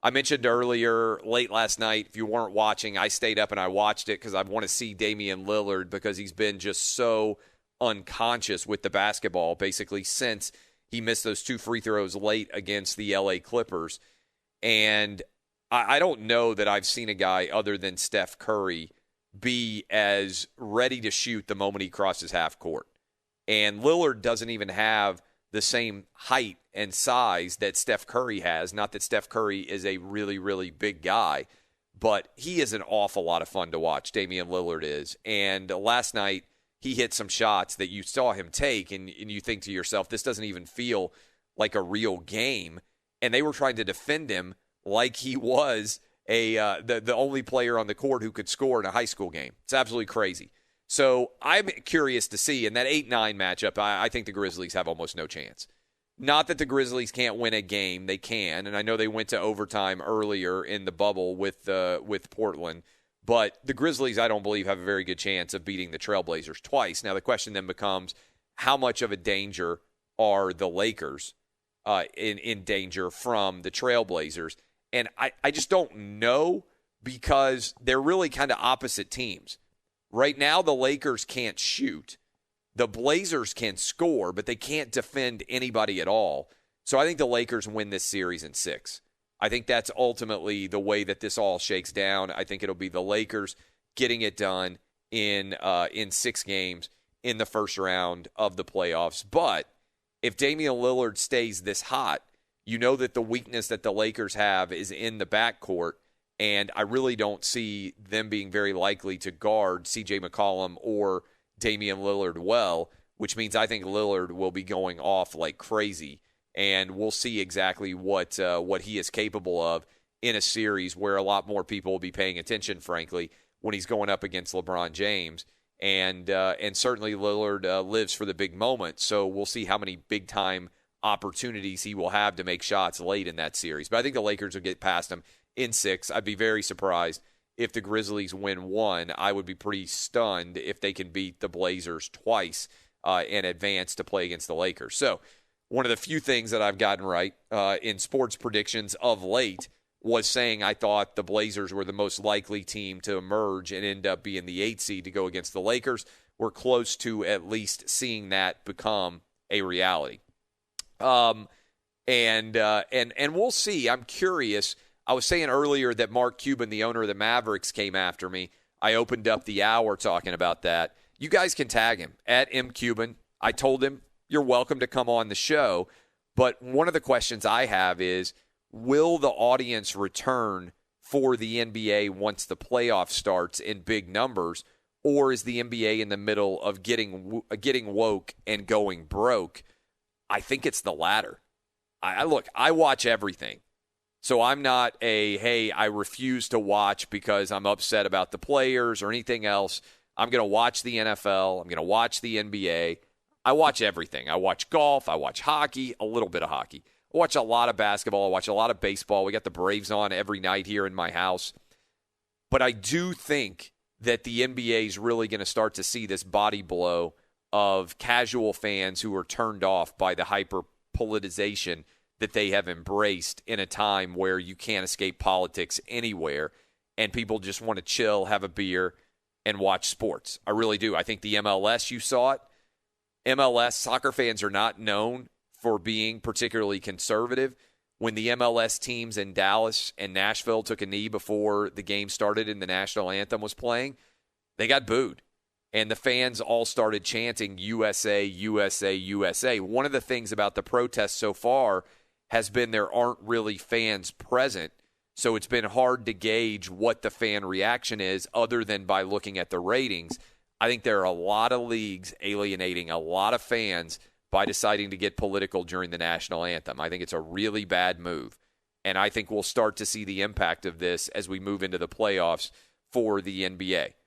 I mentioned earlier, late last night, if you weren't watching, I stayed up and I watched it because I want to see Damian Lillard because he's been just so unconscious with the basketball basically since he missed those 2 free throws late against the LA Clippers. And I don't know that I've seen a guy other than Steph Curry be as ready to shoot the moment he crosses half court. And Lillard doesn't even have the same height and size that Steph Curry has. Not that Steph Curry is a really, really big guy, but he is an awful lot of fun to watch, Damian Lillard is. And last night, he hit some shots that you saw him take, and you think to yourself, this doesn't even feel like a real game. And they were trying to defend him like he was the only player on the court who could score in a high school game. It's absolutely crazy. So I'm curious to see, in that 8-9 matchup, I think the Grizzlies have almost no chance. Not that the Grizzlies can't win a game. They can, and I know they went to overtime earlier in the bubble with Portland. But the Grizzlies, I don't believe, have a very good chance of beating the Trailblazers twice. Now, the question then becomes, how much of a danger are the Lakers in danger from the Trailblazers? And I just don't know because they're really kind of opposite teams. Right now, the Lakers can't shoot. The Blazers can score, but they can't defend anybody at all. So I think the Lakers win this series in 6. I think that's ultimately the way that this all shakes down. I think it'll be the Lakers getting it done in 6 games in the first round of the playoffs. But if Damian Lillard stays this hot, you know that the weakness that the Lakers have is in the backcourt, and I really don't see them being very likely to guard C.J. McCollum or Damian Lillard well, which means I think Lillard will be going off like crazy. And we'll see exactly what he is capable of in a series where a lot more people will be paying attention, frankly, when he's going up against LeBron James. And certainly Lillard lives for the big moment, so we'll see how many big-time opportunities he will have to make shots late in that series. But I think the Lakers will get past him in 6. I'd be very surprised if the Grizzlies win 1. I would be pretty stunned if they can beat the Blazers twice and advance to play against the Lakers. So one of the few things that I've gotten right in sports predictions of late was saying I thought the Blazers were the most likely team to emerge and end up being the 8 seed to go against the Lakers. We're close to at least seeing that become a reality. And we'll see. I'm curious. I was saying earlier that Mark Cuban, the owner of the Mavericks, came after me. I opened up the hour talking about that. You guys can tag him at mcuban. I told him, you're welcome to come on the show. But one of the questions I have is, will the audience return for the NBA once the playoff starts in big numbers, or is the NBA in the middle of getting woke and going broke? I think it's the latter. I watch everything. So I'm not I refuse to watch because I'm upset about the players or anything else. I'm going to watch the NFL. I'm going to watch the NBA. I watch everything. I watch golf. I watch hockey, a little bit of hockey. I watch a lot of basketball. I watch a lot of baseball. We got the Braves on every night here in my house. But I do think that the NBA is really going to start to see this body blow of casual fans who are turned off by the hyper-politicization that they have embraced in a time where you can't escape politics anywhere, and people just want to chill, have a beer, and watch sports. I really do. I think the MLS, you saw it. MLS, soccer fans are not known for being particularly conservative. When the MLS teams in Dallas and Nashville took a knee before the game started and the national anthem was playing, they got booed. And the fans all started chanting USA, USA, USA. One of the things about the protests so far has been there aren't really fans present. So it's been hard to gauge what the fan reaction is other than by looking at the ratings. I think there are a lot of leagues alienating a lot of fans by deciding to get political during the national anthem. I think it's a really bad move. And I think we'll start to see the impact of this as we move into the playoffs for the NBA.